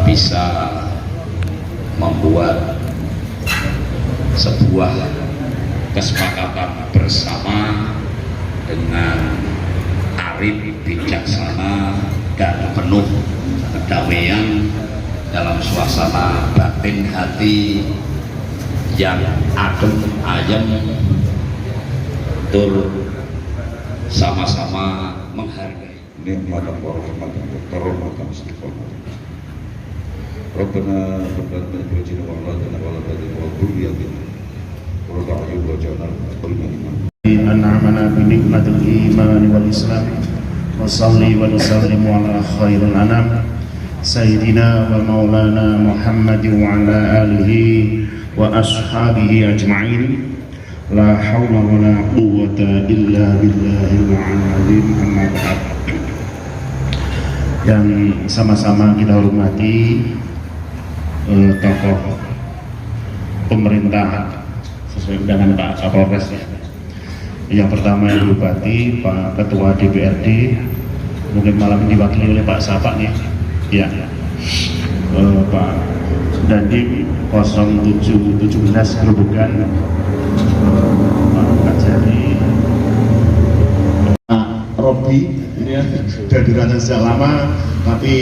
bisa membuat sebuah kesepakatan bersama dengan arif, bijaksana, dan penuh kedamaian dalam suasana batin hati yang adem ayem, tur sama-sama menghargai nikmatan warahmatan warahmatan istiqomah. Rabbana rabbana wajina wa ladana wa ladana wa dhurriyyatina qurrata a'yun waj'alna lil iman. An'amana bi nikmatil iman wal islam wa salli wa nusallimu ala khairil anam sayyidina wa maulana Muhammad wa ala alihi wa ashabihi ajma'in. La haula wa la quwwata illa billahil azim. Amma ba'd. Yang sama-sama kita hormati tokoh pemerintah sesuai dengan Pak Kapolres ya. Yang pertama Ibu Bupati, Pak Ketua DPRD, mungkin malam ini diwakili oleh Pak Sapak nih, ya, Pak Dandim 0717 Gerobogan, Pak Kajari, Pak Robi, ini ya, sudah dirancang sejak lama, tapi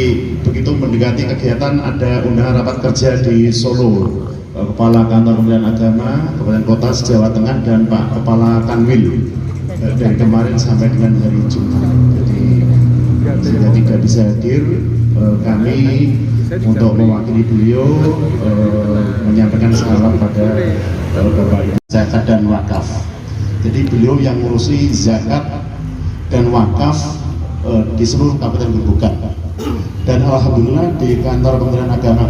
begitu mendekati kegiatan ada undangan rapat kerja di Solo. Kepala Kantor Kementerian Agama Kabupaten Kota Jawa Tengah dan Pak Kepala Kanwil dari kemarin sampai dengan hari Jumat. Jadi sehingga tidak bisa hadir, kami untuk mewakili beliau menyampaikan salam pada Bapak Ibu zakat dan wakaf. Jadi beliau yang ngurusi zakat dan wakaf di seluruh Kabupaten Gerobogan. Dan alhamdulillah di Kantor Kementerian Agama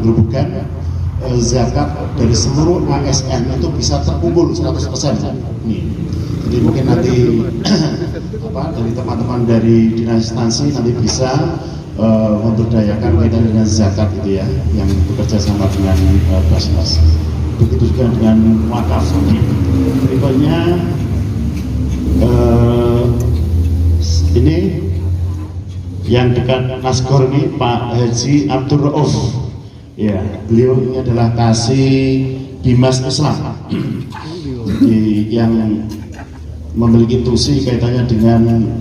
Gerobogan zakat dari seluruh ASN itu bisa terkumpul 100%. Nih. Jadi mungkin nanti dari teman-teman dari dinas instansi nanti bisa memberdayakan kaitan dengan zakat itu ya, yang bekerja sama dengan Basnas. Begitu juga dengan wakaf. Berikutnya ini yang dekat Nasgor ini Pak Haji Abdul Rauf. Ya, beliau ini adalah kasih Bimas Islam. Jadi yang memiliki tusi kaitannya dengan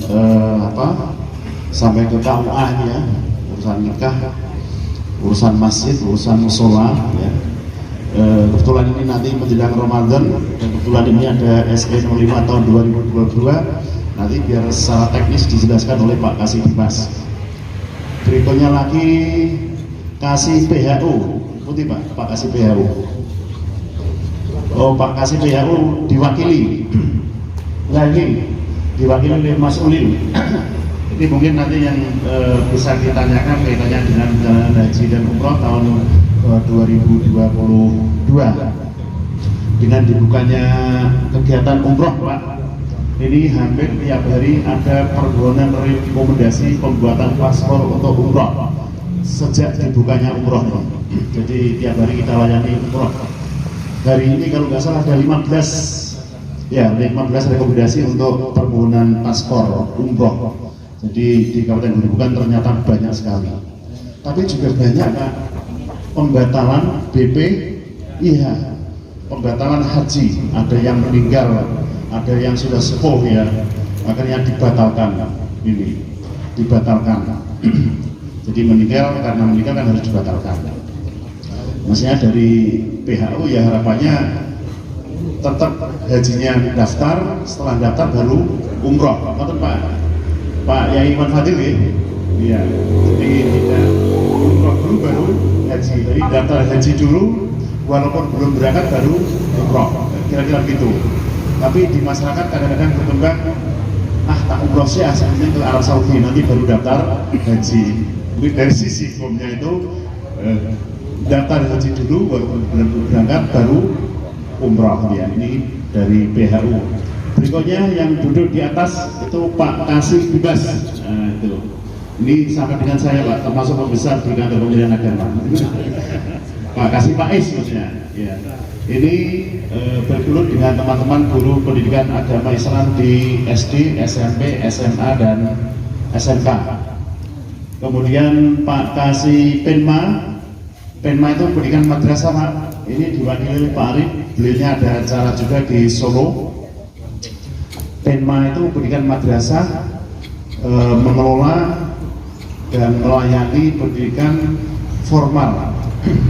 sampai ke KUA ya, urusan nikah, urusan masjid, urusan musola ya. Kebetulan ini nanti menjelang Ramadan dan kebetulan ini ada SE 05 tahun 2022. Nanti biar secara teknis dijelaskan oleh Pak Kasih Bimas. Berikutnya lagi Kasih PHU, putih Pak Kasih PHU. Oh, Pak Kasih PHU diwakili. Lagi diwakili oleh Mas Ulin. Ini mungkin nanti yang bisa ditanyakan kaitannya dengan haji dan umroh tahun 2022 dengan dibukanya kegiatan umroh Pak. Ini hampir tiap hari ada permohonan rekomendasi pembuatan paspor untuk umroh sejak dibukanya umroh. Jadi tiap hari kita layani umroh. Hari ini kalau nggak salah ada 15 rekomendasi untuk permohonan paspor umroh. Jadi di Kabupaten Gerobogan ternyata banyak sekali. Tapi juga banyak Pak pembatalan BP, iya, pembatalan haji. Ada yang meninggal, ada yang sudah sepuh ya, akhirnya dibatalkan. Ini dibatalkan. Jadi meninggal, karena meninggal kan harus dibatalkan. Maksudnya dari PHU ya harapannya tetap hajinya daftar, setelah daftar baru umroh. Betul Pak Yai Iman Fadil ya? Iya. Jadi tidak umroh dulu baru haji. Jadi daftar haji dulu, walaupun belum berangkat baru umroh. Kira-kira gitu. Tapi di masyarakat kadang-kadang berkembang, tak umroh sih asalnya ke Arab Saudi, nanti baru daftar haji. Jadi dari sisi hukumnya itu daftar haji dulu, belum berangkat baru umroh ya. Ini dari PHU. Berikutnya yang duduk di atas itu Pak Kasih Bimas. Nah, itu. Ini sama dengan saya Pak, termasuk pembesar di Kantor Kementerian Agama. Pak Kasih Pak Is maksudnya. Ya. Ini bergelut dengan teman-teman guru pendidikan agama Islam di SD, SMP, SMA dan SMK. Kemudian Pak Kasih Penma itu pendidikan madrasah Pak. Ini diwakili Pak Arif, beliaunya ada acara juga di Solo. Penma itu pendidikan madrasah, mengelola dan melayani pendidikan formal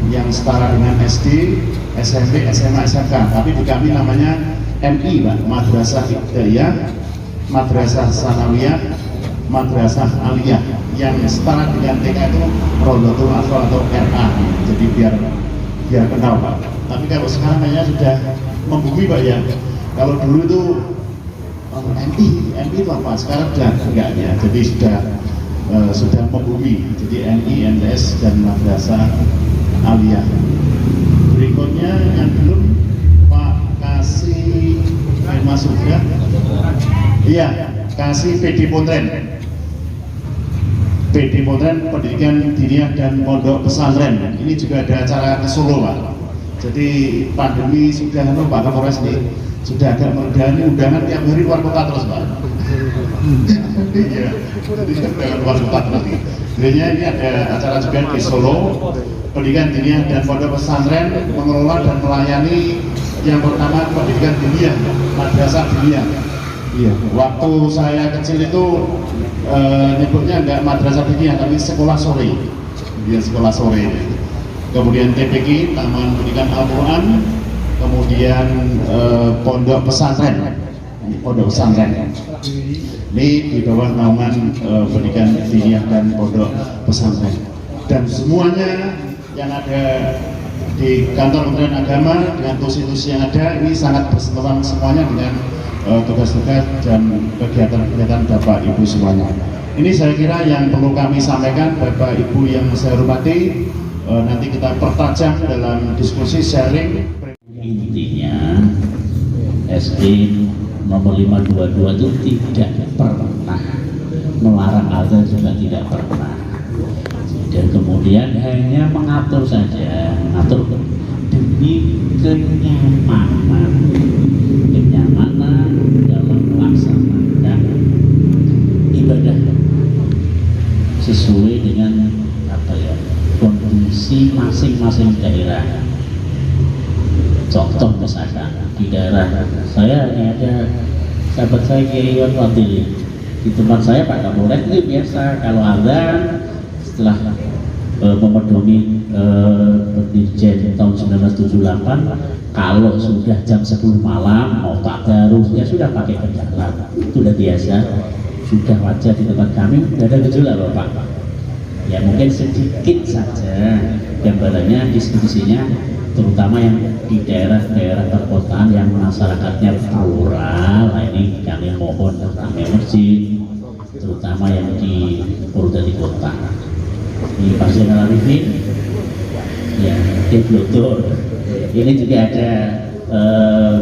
yang setara dengan SD, SMP, SMA, SMK. Tapi di kami namanya MI Pak, Madrasah Ibtidaiyah, Madrasah Sanawiyah, Madrasah Aliyah, yang setara dengan TK itu Rodotul Atfal atau RA. Jadi biar kenal Pak. Tapi kalau sekarang kayaknya sudah membumi Pak ya. Kalau dulu itu MI itu apa? Sekarang sudah enggak ya. Jadi sudah membumi. Jadi MI, MTS dan Madrasah Aliyah. Berikutnya yang belum Pak Kasih masuk ya. Iya, Kasih PD Pontren. PD Pontren Pendidikan Diniyah dan Pondok Pesantren. Ini juga ada acara ke Solo Pak. Jadi pandemi sudah Pak Kapolres nih sudah agak meredah, undangan tiap hari luar kota terus Pak. Iya, jadi undangan luar kota terus. Sebenarnya ini ada acara juga di Solo, Pendidikan Diniyah dan Pondok Pesantren mengelola dan melayani yang pertama pendidikan diniyah, madrasah diniyah. Iya, waktu saya kecil itu nyebutnya enggak madrasah diniyah tapi sekolah sore. Dia sekolah sore. Kemudian TPQ, Taman Pendidikan Al-Quran, kemudian Pondok Pesantren. Pondok Pesantren. Ini di bawah naungan Pendidikan Diniyah dan Pondok Pesantren. Dan semuanya yang ada di kantor Kementerian Agama dengan institusi yang ada ini sangat bersentuhan semuanya dengan tugas-tugas dan kegiatan-kegiatan Bapak Ibu semuanya. Ini saya kira yang perlu kami sampaikan Bapak Ibu yang saya hormati. Nanti kita pertajam dalam diskusi sharing. Intinya SD nomor 522 itu tidak pernah melarang azan, juga tidak pernah, dan kemudian hanya mengatur saja, mengatur demi kenyamanan dalam melaksanakan ibadah sesuai dengan kondisi masing-masing daerah. Contoh misalkan di daerah saya ini ada sahabat saya Kiai Iwan Fadil, di tempat saya Pak Kapolres itu biasa kalau azan setelah memedomi Dirjen tahun 1978, kalau sudah jam 10 malam mau tadarus ya sudah pakai kendaraan, itu sudah biasa, sudah wajar di tempat kami, tidak ada gejolak Bapak. Ya mungkin sedikit saja gambarannya distribusinya, terutama yang di daerah-daerah perkotaan yang masyarakatnya rural. Nah ini kami mohon kami masjid, terutama yang di Purwodadi Kota. Ini Pak Zainal Arifin, ya di Blotor. Ini juga ada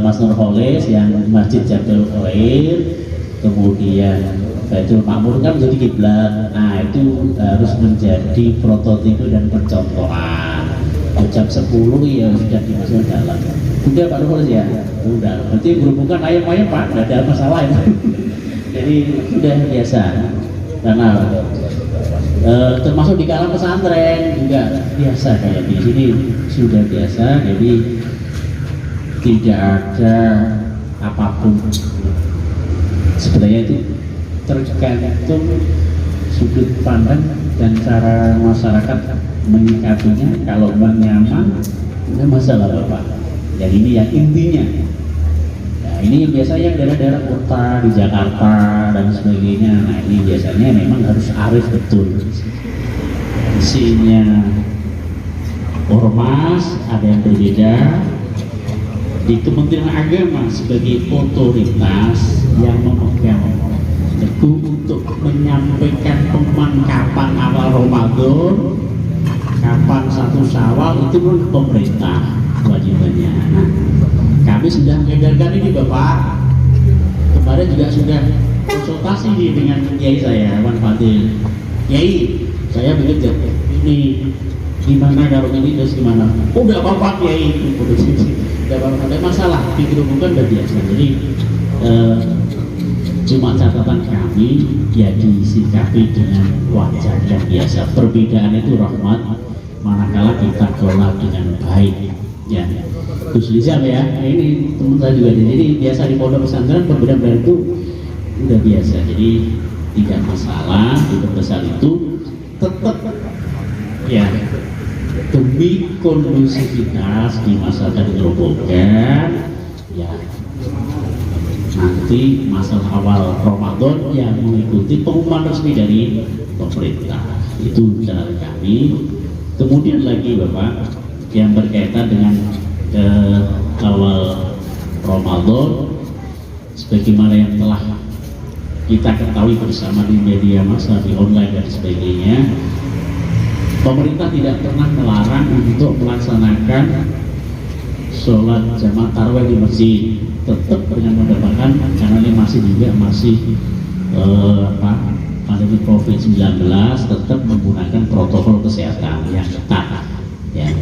Mas Nurholis yang Masjid Jabal Khair, kemudian Baitul Makmur kan menjadi kiblat. Nah itu harus menjadi prototipe dan percontohan. Jam 10 ya sudah dimasukkan dalam. Udah Pak Nurholis ya? Udah. Berarti berhubungan ayam-ayam Pak, tidak ada masalah ya. Jadi sudah biasa. Karena termasuk di kalangan pesantren juga biasa kayak di sini sudah biasa. Jadi tidak ada apapun. Sebenarnya itu tergantung sudut pandang dan cara masyarakat menyikapinya. Kalau nyaman, tidak masalah Bapak. Yang ini yang intinya. Nah ini yang biasanya yang daerah-daerah kota di Jakarta dan sebagainya. Nah ini biasanya memang harus arif betul. Isinya ormas ada yang berbeda. Di Kementerian Agama sebagai otoritas yang memegang teguh untuk menyampaikan kapan awal Ramadan, kapan 1 Syawal, itu pun pemerintah kewajibannya. Nah, kami sudah mengedarkan ini Bapak. Kemarin juga sudah konsultasi dengan Kiai saya, Wan Fadil. Kiai, saya begitu ini gimana kalau ini terus gimana? Oh, udah apa-apa Kiai, tidak apa-apa, ada masalah. Pikir bukan udah biasa. Jadi Cuma catatan kami ya disikapi dengan wajar yang biasa. Perbedaan itu rahmat, manakala kita kelola dengan baik. Ya, Gus Lizam ya, ini teman saya juga. Jadi biasa di pondok pesantren perbedaan itu udah biasa. Jadi tidak masalah di besar itu tetap ya demi kondusivitas di masyarakat Grobogan ya. Nanti masa awal Ramadan yang mengikuti pengumuman resmi dari pemerintah itu cara kami. Kemudian lagi Bapak yang berkaitan dengan awal Ramadan sebagaimana yang telah kita ketahui bersama di media massa, di online dan sebagainya, pemerintah tidak pernah melarang untuk melaksanakan sholat jamaah tarawih di masjid, tetap dengan mendapatkan karena ini masih pandemi COVID-19, tetap menggunakan protokol kesehatan yang ketat ya.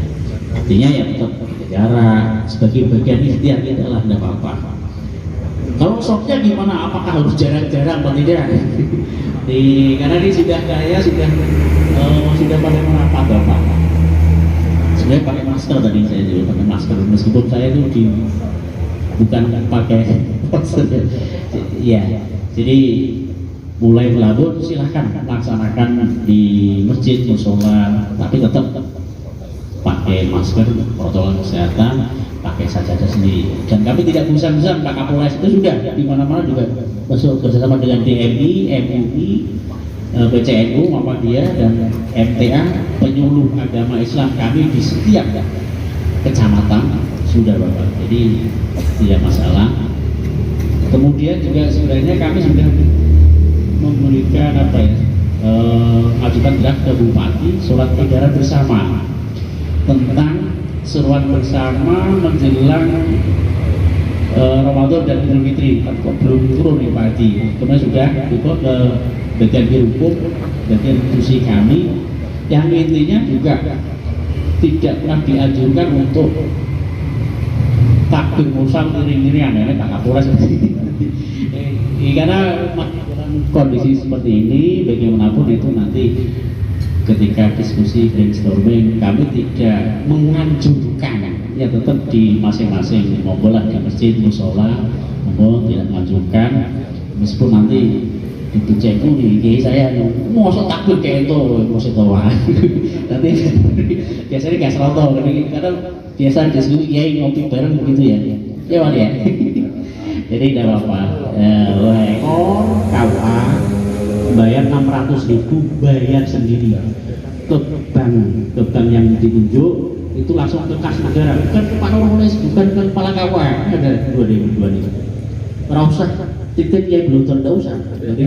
Artinya ya tetap jarak sebagai bagian ikhtiar, tidaklah tidak apa-apa. Kalau shocknya gimana? Apakah harus jarang-jarang atau tidak? Karena ini sudah pada merapat Bapak. Sebenarnya pakai masker tadi saya juga pakai masker, meskipun saya itu bukan pakai masker. Ya, jadi mulai melabur silahkan laksanakan di masjid, musola, tapi tetap pakai masker, protokol kesehatan, pakai sajadah sendiri. Dan kami tidak bosan-bosan, Pak Kapolres itu sudah di mana-mana juga masuk bersama dengan DMI, MUI, PCNU, Muhammadiyah dan MTA, penyuluh agama Islam kami di setiap kecamatan sudah Bapak. Jadi tidak masalah. Kemudian juga sebenarnya kami sudah memberikan ajukan draft ke Bupati surat edaran bersama tentang seruan bersama menjelang Ramadan dan Idul Fitri. Kok belum turun nih Pak Adi? Kemudian sudah itu ke bagian hukum, bagian institusi kami yang intinya juga tidak pernah dianjurkan untuk takbir musal iring-iringan ya Pak Kapolres. Karena kondisi seperti ini bagaimanapun itu nanti ketika diskusi brainstorming kami tidak menganjurkan ya, tetap di masing-masing monggo lah di masjid, musola, monggo tidak menganjurkan, meskipun nanti di BCU nih saya mau takbir kayak itu masih tawa nanti biasanya nggak selalu karena biasa diskusi kiai ngopi bareng begitu ya Pak ya. Jadi tidak apa-apa. KUA bayar 600.000 bayar sendiri. Beban yang ditunjuk itu langsung ke kas negara, bukan Pak Kapolres, bukan ke kepala KUA. Ada 2002 itu. Ora usah titik yang belum tidak usah. Jadi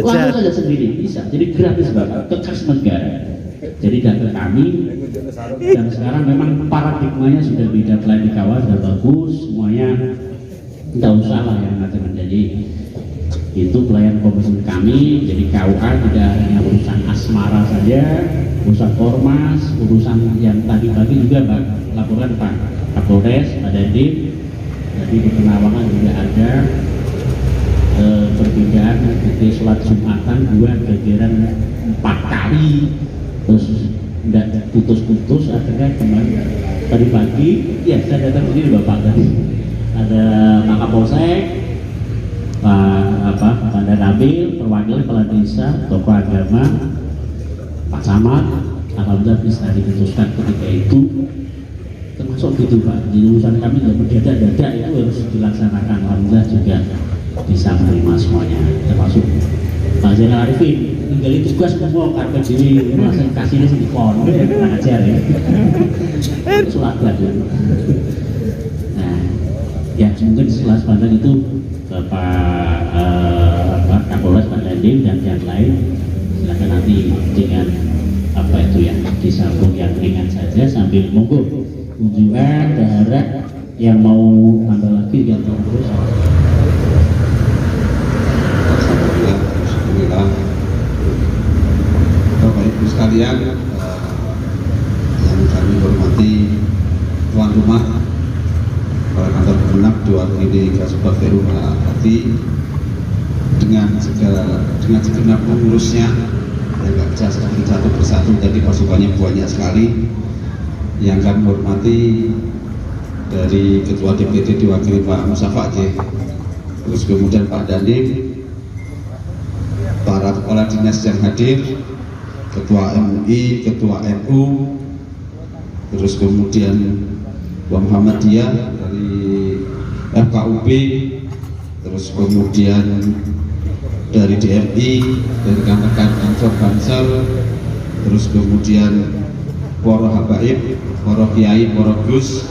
langsung saja sendiri bisa. Jadi gratis Bapak ke kas negara. Jadi data kami dan sekarang memang paradigmanya sudah beda, pelayan di KUA sudah bagus semuanya. Tidak usah lah yang macam-macam. Jadi itu pelayan komitmen kami. Jadi KUA tidak hanya urusan asmara saja, urusan ormas, urusan yang tadi pagi juga laporan Pak Kapolres, Pak Dandim. Jadi di Penawangan juga ada perbedaan di sholat Jumatan 2 gegeran 4 kali, terus tidak putus-putus. Akhirnya kemarin tadi pagi ya saya datang sendiri Bapak tadi. Ada Pak Kapolsek, Pak Bandar Nabil, perwakilan kepala desa, tokoh agama, Pak Camat, alhamdulillah bisa diputuskan ketika itu, termasuk gitu Pak. Di urusan kami tidak mendadak-dadak itu harus dilaksanakan, alhamdulillah juga bisa menerima semuanya, termasuk Pak Zainal Arifin tinggal tugas semua karena diri merasa kasihnya di pon, ngajar ya, sholat lagi. Ya mungkin setelah sepanjang itu Bapak Kapolres, Pak Dandim dan yang lain silakan nanti dengan disambung yang ringan saja sambil monggo kunjungan daerah yang mau tambah lagi yang terus. Alhamdulillah. Bapak Ibu sekalian yang kami hormati, tuan rumah para kantor genap diwakili Kasubag Heru Hati, dengan segenap pengurusnya, yang nggak bisa sebutin satu persatu, tadi pasukannya banyak sekali. Yang kami hormati dari Ketua DPD diwakili Pak Musafa J, terus kemudian Pak Dandim, para kepala dinas yang hadir, Ketua MUI, Ketua NU, terus kemudian Bang Muhammadiyah dari FKUB, terus kemudian dari DRI, dari rekan-rekan Ansor Bansel, terus kemudian para habaib, para kiai, para gus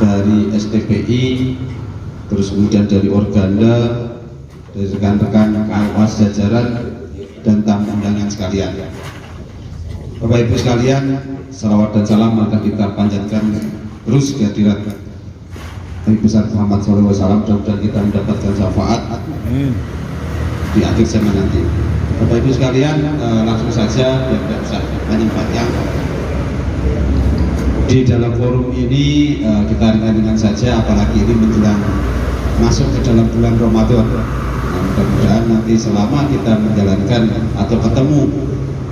dari STPI, terus kemudian dari Organda, dari rekan-rekan KLOAS jajaran dan tamu undangan sekalian. Bapak Ibu sekalian, salawat dan salam maka kita panjatkan terus kehadirat Nabi besar Muhammad SAW, mudah-mudahan kita mendapatkan syafaat di akhir zaman nanti. Bapak Ibu sekalian, langsung saja biar tidak usah panjang-panjang. Di dalam forum ini kita ringan-ringan saja, apalagi ini menjelang masuk ke dalam bulan Ramadan. Nah, mudah-mudahan nanti selama kita menjalankan atau ketemu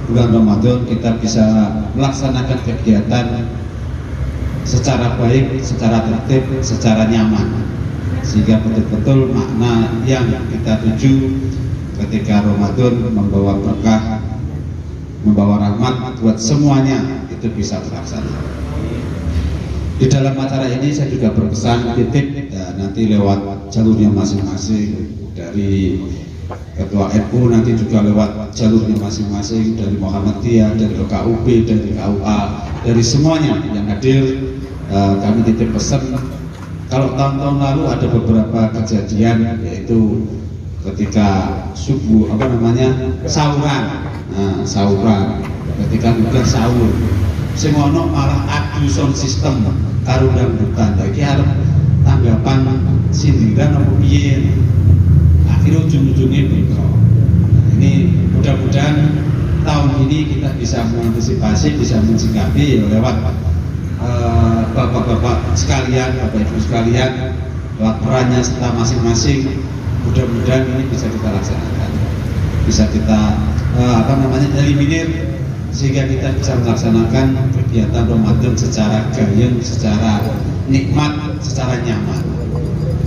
bulan Ramadan, kita bisa melaksanakan kegiatan secara baik, secara tertib, secara nyaman, sehingga betul-betul makna yang kita tuju ketika Ramadan membawa berkah, membawa rahmat buat semuanya, itu bisa terlaksana. Di dalam acara ini saya juga berpesan titip ya, nanti lewat jalurnya masing-masing, dari Ketua NU nanti juga lewat jalurnya masing-masing, dari Muhammadiyah, dari KUB, dari KUA, dari semuanya yang hadir. Kami titip pesan, kalau tahun-tahun lalu ada beberapa kejadian, yaitu ketika subuh sahuran, sahuran, ketika bukan sahur, semono malah adu sound system karo dangdutan. Iki arep tanggapan sindiran apa piye? Akhirnya ujung-ujungnya begitu. Ini mudah-mudahan tahun ini kita bisa mengantisipasi, bisa mensikapi ya, lewat bapak-bapak sekalian, bapak ibu sekalian, lewat perannya serta masing-masing. Mudah-mudahan ini bisa kita laksanakan, bisa kita eliminir, sehingga kita bisa melaksanakan kegiatan Ramadan secara gayeng, secara nikmat, secara nyaman.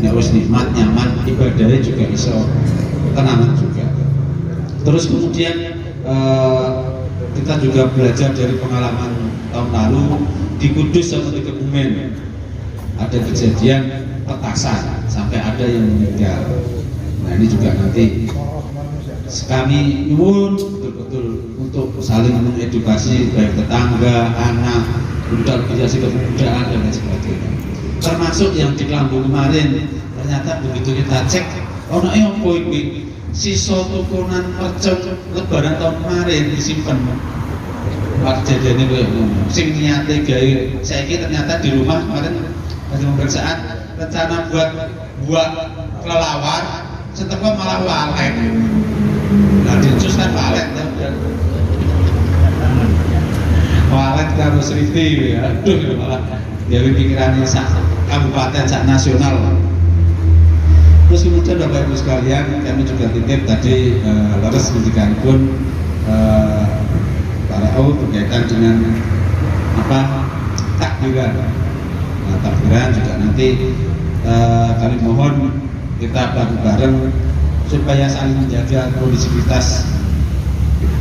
Nah, harus nikmat, nyaman, ibadahnya juga iso tenangan juga. Terus kemudian kita juga belajar dari pengalaman tahun lalu di Kudus sama di Kebumen, ada kejadian petasan sampai ada yang meninggal. Nah, ini juga nanti kami nyuwun betul-betul untuk saling mengedukasi baik tetangga, anak, budaya kebudayaan dan lain sebagainya. Termasuk yang di Lampung kemarin, ternyata begitu kita cek, ono yang poin sisa tukunan mercon lebaran tahun kemarin disimpan. Pak kejadiannya kayak sing niate gawe saiki ternyata di rumah kemarin ada pemeriksaan rencana buat kelelawar, setelah malah walet. Nah, dinsus kan walet karo Sriti ya. Aduh, malah dari pikirannya sak kabupaten, sak nasional. Terus kemudian Bapak Ibu sekalian, kami juga titip tadi leres pendidikan pun para berkaitan dengan takbiran. Nah, takbiran juga nanti kami mohon kita bareng-bareng supaya saling menjaga kondisivitas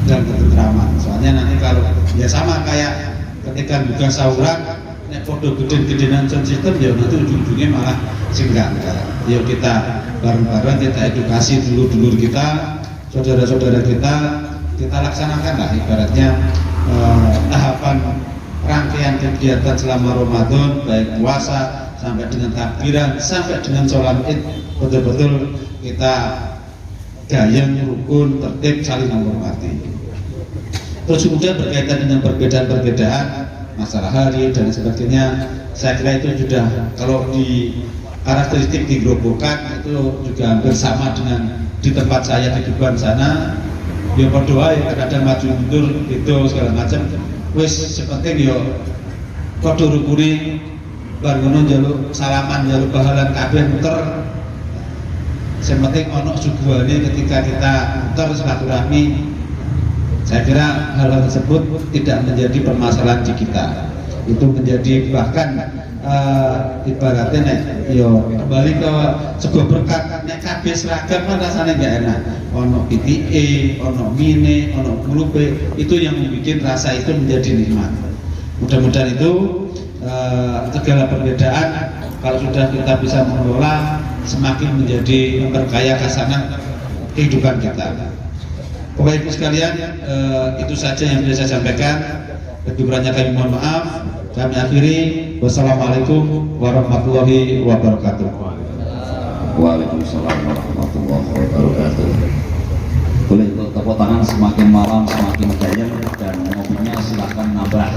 dan ketentraman. Soalnya nanti kalau ya sama kayak ketika buka sahuran, nek podo gede-gedean sound system ya nanti ujung-ujungnya malah enggak. Yuk kita bareng-bareng kita edukasi dulur-dulur kita, saudara-saudara kita laksanakan lah ibaratnya tahapan rangkaian kegiatan selama Ramadan, baik puasa sampai dengan takbiran sampai dengan sholat Id, betul-betul kita gayeng, rukun, tertib, saling menghormati. Terus kemudian berkaitan dengan perbedaan-perbedaan masalah hari dan sebagainya, saya kira itu sudah kalau di karakteristik di Grobogan itu juga hampir sama dengan di tempat saya di Tuban sana. Ya berdoa ya kadang maju mundur itu segala macam. Wis sepenting yo padha rukune bar ngono njaluk salaman, njaluk bahalan kabeh muter. yang penting ono suguhane ketika kita terus silaturahmi. Saya kira hal tersebut tidak menjadi permasalahan di kita. Itu menjadi bahkan ibaratnya kembali ke sebuah berkat. Nek kabeh seragam kan rasanya nggak enak. Ono PTE, ono mine, ono grupe, itu yang membuat rasa itu menjadi nikmat. Mudah-mudahan itu segala perbedaan kalau sudah kita bisa mengelola semakin menjadi memperkaya khasanah kehidupan kita. Bapak Ibu sekalian, itu saja yang bisa saya sampaikan. Kekurangnya kami mohon maaf. Kami akhiri. Wassalamualaikum warahmatullahi wabarakatuh. Waalaikumsalam warahmatullahi wabarakatuh. Boleh tepuk tangan, semakin malam semakin gayeng, dan ngopinya silahkan nambah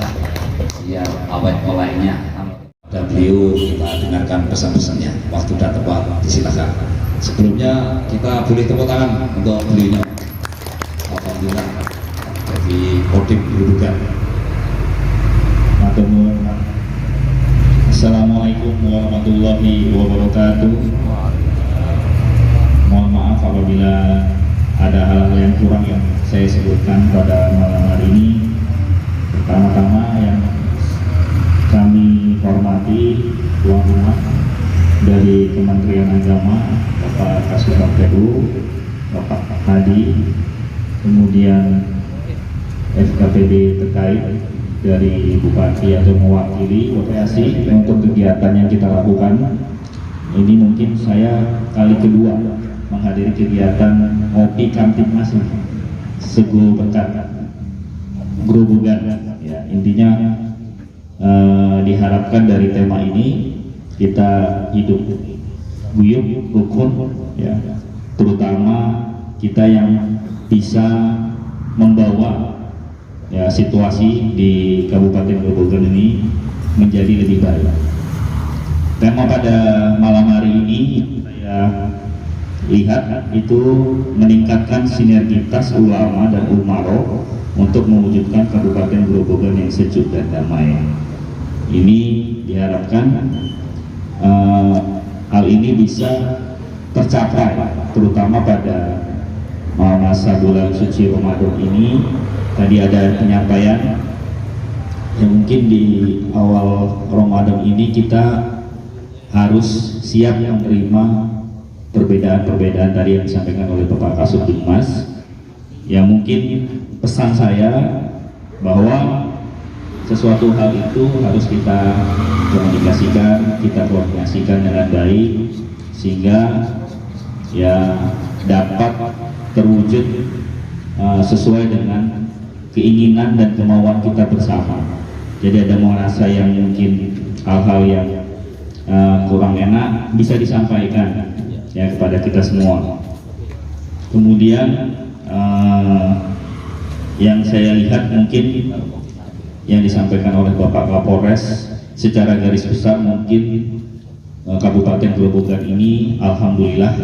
ya awet mulainya. Dan beliau kita dengarkan pesan-pesannya. Waktu sudah tepat, disilakan. Sebelumnya kita boleh tepuk tangan untuk beliaunya. Alhamdulillah jadi kodim kedudukan. Assalamualaikum warahmatullahi wabarakatuh. Mohon maaf apabila ada hal-hal yang kurang yang saya sebutkan pada malam hari ini. Pertama-tama yang kami hormati tuan rumah dari Kementerian Agama, Bapak Kasubag PU, Bapak Hadi, kemudian FKPD terkait dari Bupati atau mewakili WPASI untuk kegiatan yang kita lakukan. Ini mungkin saya kali kedua menghadiri kegiatan ngopi Kamtibmas Segul Berkat Grobogan. Ya, intinya diharapkan dari tema ini kita hidup guyup rukun, ya, terutama kita yang bisa membawa ya situasi di Kabupaten Grobogan ini menjadi lebih baik. Tema pada malam hari ini saya lihat itu meningkatkan sinergitas ulama dan umaro untuk mewujudkan Kabupaten Grobogan yang sejuk dan damai. Ini diharapkan hal ini bisa tercapai, terutama pada masa bulan suci Ramadan ini. Tadi ada penyampaian yang mungkin di awal Ramadan ini kita harus siap menerima perbedaan-perbedaan tadi yang disampaikan oleh Bapak Kasubdikmas. Ya, mungkin pesan saya bahwa sesuatu hal itu harus kita komunikasikan, kita koordinasikan dengan baik sehingga ya dapat terwujud sesuai dengan keinginan dan kemauan kita bersama. Jadi ada merasa yang mungkin hal-hal yang kurang enak bisa disampaikan ya kepada kita semua. Kemudian yang saya lihat mungkin yang disampaikan oleh Bapak Kapolres secara garis besar mungkin Kabupaten Grobogan ini alhamdulillah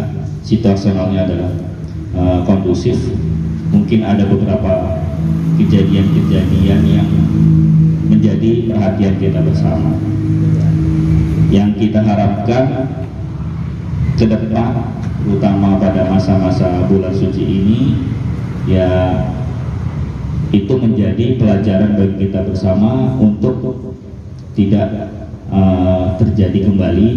situasionalnya adalah kondusif. Mungkin ada beberapa kejadian-kejadian yang menjadi perhatian kita bersama. Yang kita harapkan ke depan, terutama pada masa-masa bulan suci ini, ya itu menjadi pelajaran bagi kita bersama untuk tidak terjadi kembali,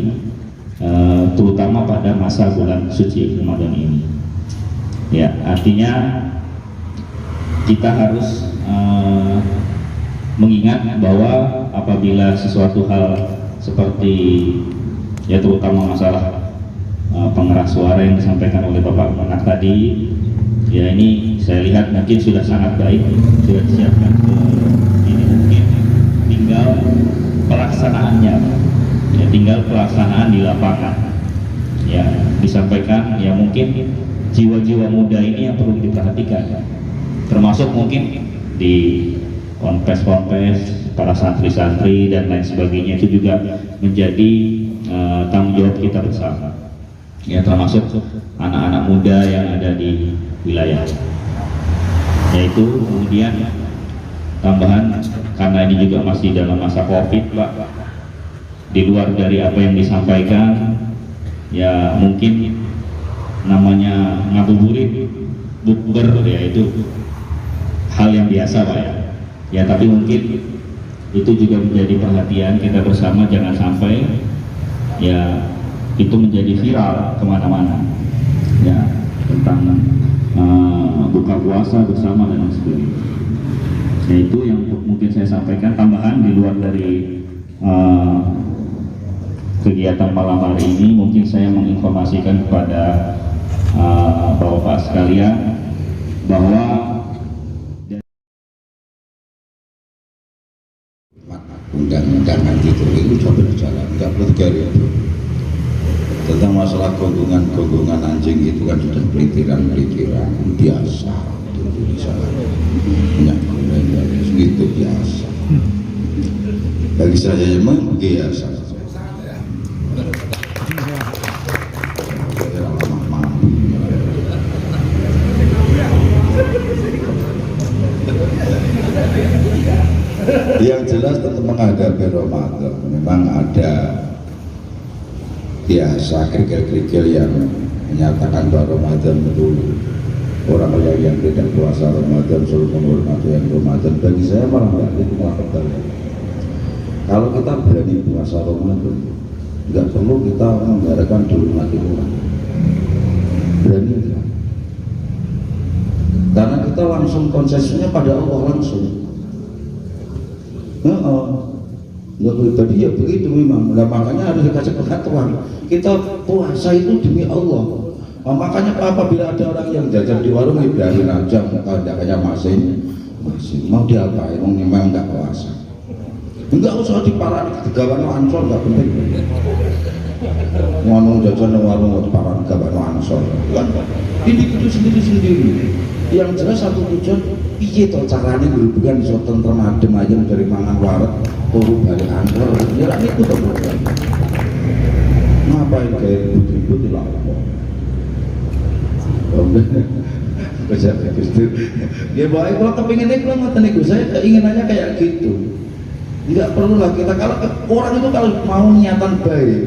terutama pada masa bulan suci Ramadan ini. Ya, artinya kita harus mengingat bahwa apabila sesuatu hal seperti ya terutama masalah pengeras suara yang disampaikan oleh Bapak Menak tadi, ya ini saya lihat mungkin sudah sangat baik, sudah disiapkan ini mungkin tinggal pelaksanaannya, ya tinggal pelaksanaan di lapangan. Ya disampaikan ya mungkin jiwa-jiwa muda ini yang perlu diperhatikan, termasuk mungkin di ponpes-ponpes, para santri-santri dan lain sebagainya, itu juga menjadi tanggung jawab kita bersama. Ya termasuk anak-anak muda yang ada di wilayah. Yaitu kemudian tambahan karena ini juga masih dalam masa COVID, Pak. Di luar dari apa yang disampaikan, ya mungkin namanya ngabuburit, bukber, ya itu hal yang biasa Pak ya. Ya tapi mungkin itu juga menjadi perhatian kita bersama, jangan sampai ya itu menjadi viral kemana-mana ya tentang buka puasa bersama dan sebagainya. Ya itu yang mungkin saya sampaikan tambahan di luar dari kegiatan malam hari ini. Mungkin saya menginformasikan kepada Bapak sekalian bahwa undang-undangan gitu itu sudah berjalan, nggak perlu itu. Tentang masalah gonggongan anjing itu kan sudah pelitiran biasa di Indonesia, itu biasa. Bagi saya memang biasa. Yang jelas tentu menghadapi Ramadan memang ada biasa kerikil-kerikil yang menyatakan bahwa Ramadan itu orang yang tidak puasa Ramadan suruh menghormati yang Ramadan. Bagi saya malah itu malah kebalik. Kalau kita berani puasa Ramadan, nggak perlu kita mengharapkan dihormati orang. Berani tidak? Karena kita langsung konsesinya pada Allah langsung. Nggak pribadi ya begitu memang. Nah, makanya harus dikasih pengetahuan. Kita puasa itu demi Allah. Nah, makanya apabila ada orang yang jajan di warung, biarin aja, kayak masih mau diapain? Memang nggak puasa. Enggak usah diparani digawan ansor, nggak penting. Ngomong jajan di warung mau diparani digawan ansor. Ini itu sendiri. Yang jelas satu tujuan, piye to carane berhubungan iso tentrem adem ayem dari mangan waret turu balik angker. Ya itu to. Ngapain kayak ribut-ribut di lapor? Kerja Gusti. Ya baik, kalau kepinginnya kalau ngoten niku, saya keinginannya kayak gitu. Enggak perlu lah kita, kalau orang itu kalau mau niatan baik,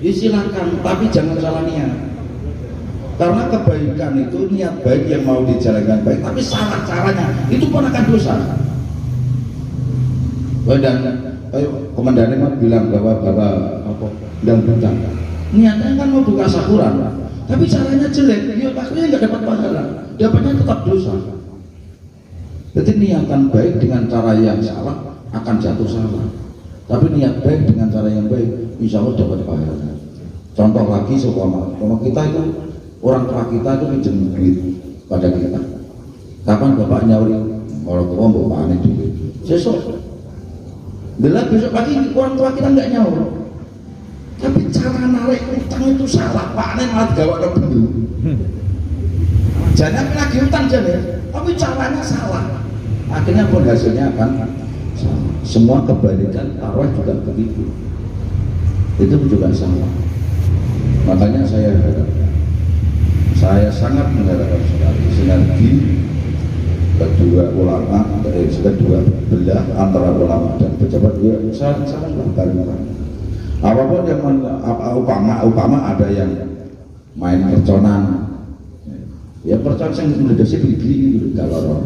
ya silakan, tapi jangan salah niat. Karena kebaikan itu niat baik yang mau dijalankan baik, tapi salah caranya itu pun akan dosa. Dan komandannya mah bilang bahwa dan bintang niatnya kan mau buka sakuran, tapi caranya jelek, ya akhirnya nggak dapat pahala, dapatnya tetap dosa. Jadi niatan baik dengan cara yang salah akan jatuh salah, tapi niat baik dengan cara yang baik, insya Allah dapat pahala. Contoh lagi, seumpama kita itu orang tua kita itu pinjam duit pada kita. Kapan bapak nyauri? Kalau tua bapak aneh duit. Besok pagi orang tua kita nggak nyaur. Tapi cara narik utang itu salah. Pak aneh malah gawat dulu. Jangan lagi utang jangan. Tapi caranya salah. Akhirnya pun hasilnya akan salah. Semua kebalikan arwah juga begitu. Itu juga salah. Makanya saya sangat mengharapkan sekali sinergi kedua ulama, kedua belah antara ulama dan pejabat. Ya, sangat berbarengan. Apapun yang upama ada yang main perconan, ya perconan yang mendedesi beli kalau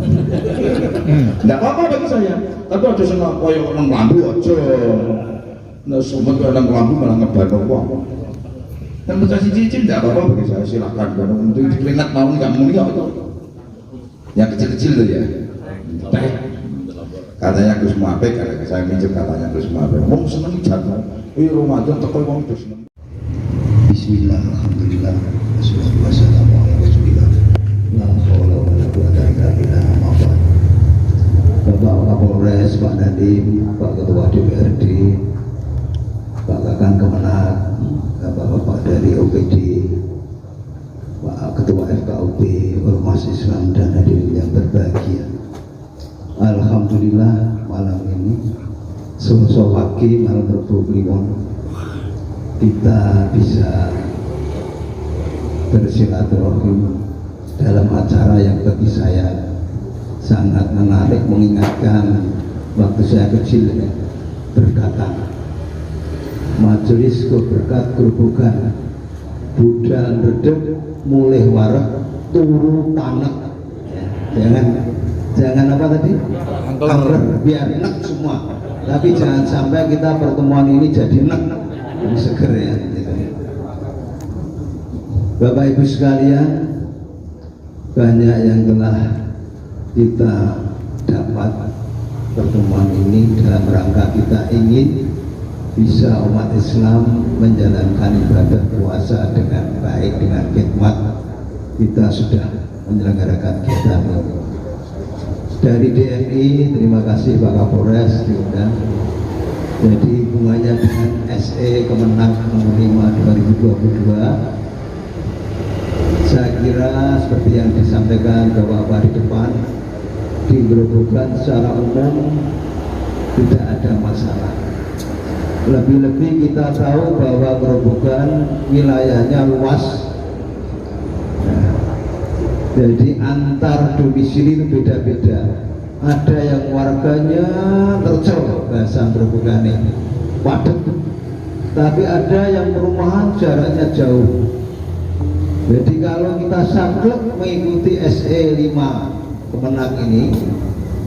nggak apa-apa bagi saya. Tapi ada senang koyo nang lambu aja, nah sumet nang lambu malah ngebar uang. Dan berkasih cicil tidak apa-apa bagi saya, silahkan. Kalau untuk dikeringat mau nggak mau itu yang kecil-kecil tuh ya. Katanya Gus Muapek, saya minjem katanya Gus Muapek. Wong seneng jatuh, Ramadan tekol wong terus. Bismillah, alhamdulillah, wassalatu wassalamu ala rasulillah. La haula wala quwwata illa billah. Bapak Kapolres, Pak Nadiem, Pak Ketua DPRD, Pak Kakang Kemenak, Bapak-bapak dari OPD, Pak Ketua FKUP, Ormas Islam dan hadirin yang berbahagia. Alhamdulillah malam ini sosok waki malam Rabu Kliwon kita bisa bersilaturahim dalam acara yang bagi saya sangat menarik, mengingatkan waktu saya kecil berkata majelis berkat kerubukan budal redep mulih warek turu tanek. Jangan apa tadi? Angker, biar nek semua. Tapi jangan sampai kita pertemuan ini jadi nek, jadi seger ya. Bapak Ibu sekalian, banyak yang telah kita dapat pertemuan ini dalam rangka kita ingin bisa umat Islam menjalankan ibadah puasa dengan baik, dengan khidmat. Kita sudah menyelenggarakan kegiatan ini. Dari DNI, terima kasih Pak Kapolres diundang. Jadi hubungannya dengan SE Kemenang nomor 5 2022, saya kira seperti yang disampaikan Bapak-Bapak di depan, di Grobogan secara umum tidak ada masalah. Lebih-lebih kita tahu bahwa Grobogan wilayahnya luas. Jadi antar domisili itu beda-beda. Ada yang warganya tercel, bahasa Grobogan ini padat, tapi ada yang perumahan jaraknya jauh. Jadi kalau kita saklek mengikuti SE 5 Kemenang ini,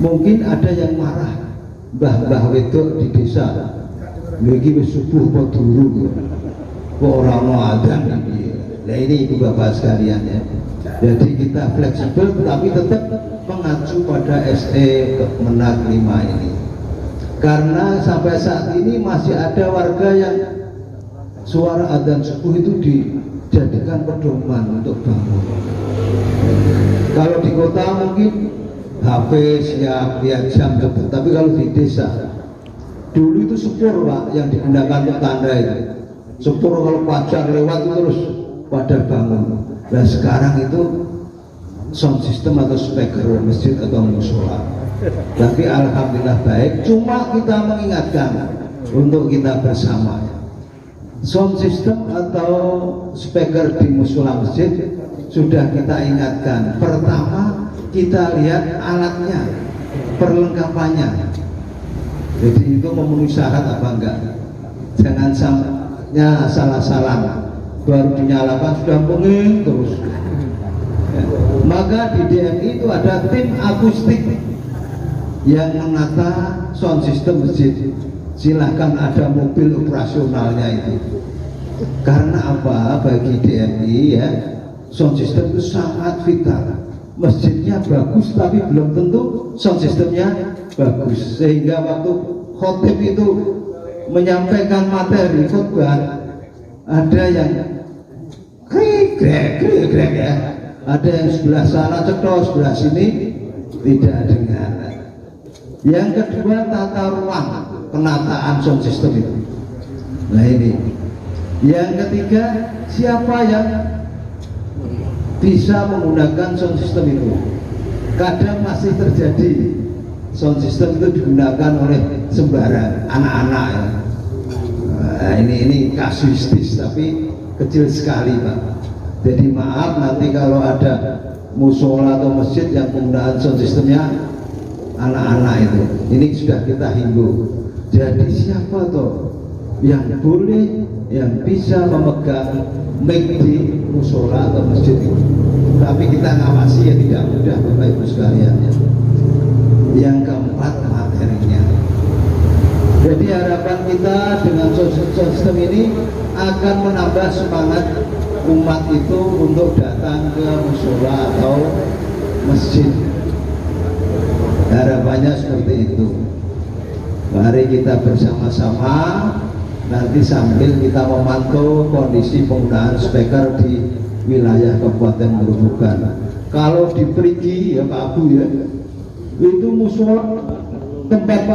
mungkin ada yang marah, mbah-mbah wedok di desa lagi subuh kok dulu kok orang mau adzan. Nah ini Ibu Bapak sekalian ya. Jadi kita fleksibel tapi tetap mengacu pada SE Kemenang 5 ini. Karena sampai saat ini masih ada warga yang suara adzan subuh itu dijadikan pedoman untuk bangun. Kalau di kota mungkin HP siap lihat jam tepat, tapi kalau di desa dulu itu sepur Pak yang digunakan untuk tanda itu. Sepur kalau pacar lewat itu terus pada bangun. Nah sekarang itu sound system atau speaker masjid atau musola. Tapi alhamdulillah baik. Cuma kita mengingatkan untuk kita bersama. Sound system atau speaker di musola masjid sudah kita ingatkan. Pertama kita lihat alatnya, perlengkapannya. Jadi itu memenuhi syarat apa enggak? Jangan sampai salah-salah baru dinyalakan sudah bengeng terus. Ya. Maka di DNI itu ada tim akustik yang menata sound system masjid. Silahkan ada mobil operasionalnya itu. Karena apa? Bagi DNI ya, sound system itu sangat vital. Masjidnya bagus tapi belum tentu sound systemnya bagus. Sehingga waktu khotib itu menyampaikan materi khotbah, ada yang krek ya, ada yang sebelah sana cetos, sebelah sini tidak dengar. Yang kedua tata ruang, penataan sound system itu. Nah ini. Yang ketiga, siapa yang bisa menggunakan sound system itu? Kadang masih terjadi sound system itu digunakan oleh sembarang anak-anak ya. Nah, ini kasuistis tapi kecil sekali Pak. Jadi maaf nanti kalau ada musola atau masjid yang penggunaan sound systemnya anak-anak itu, ini sudah kita himbau. Jadi siapa toh yang boleh, yang bisa memegang mic di musola atau masjid itu? Tapi kita ngawasi ya tidak mudah Bapak Ibu sekalian ya. Yang keempat materinya. Jadi harapan kita dengan sistem ini akan menambah semangat umat itu untuk datang ke musola atau masjid. Harapannya seperti itu. Mari kita bersama-sama nanti sambil kita memantau kondisi penggunaan speaker di wilayah Kabupaten Grobogan. Kalau di Perigi ya Pak Abu ya, itu musola tempat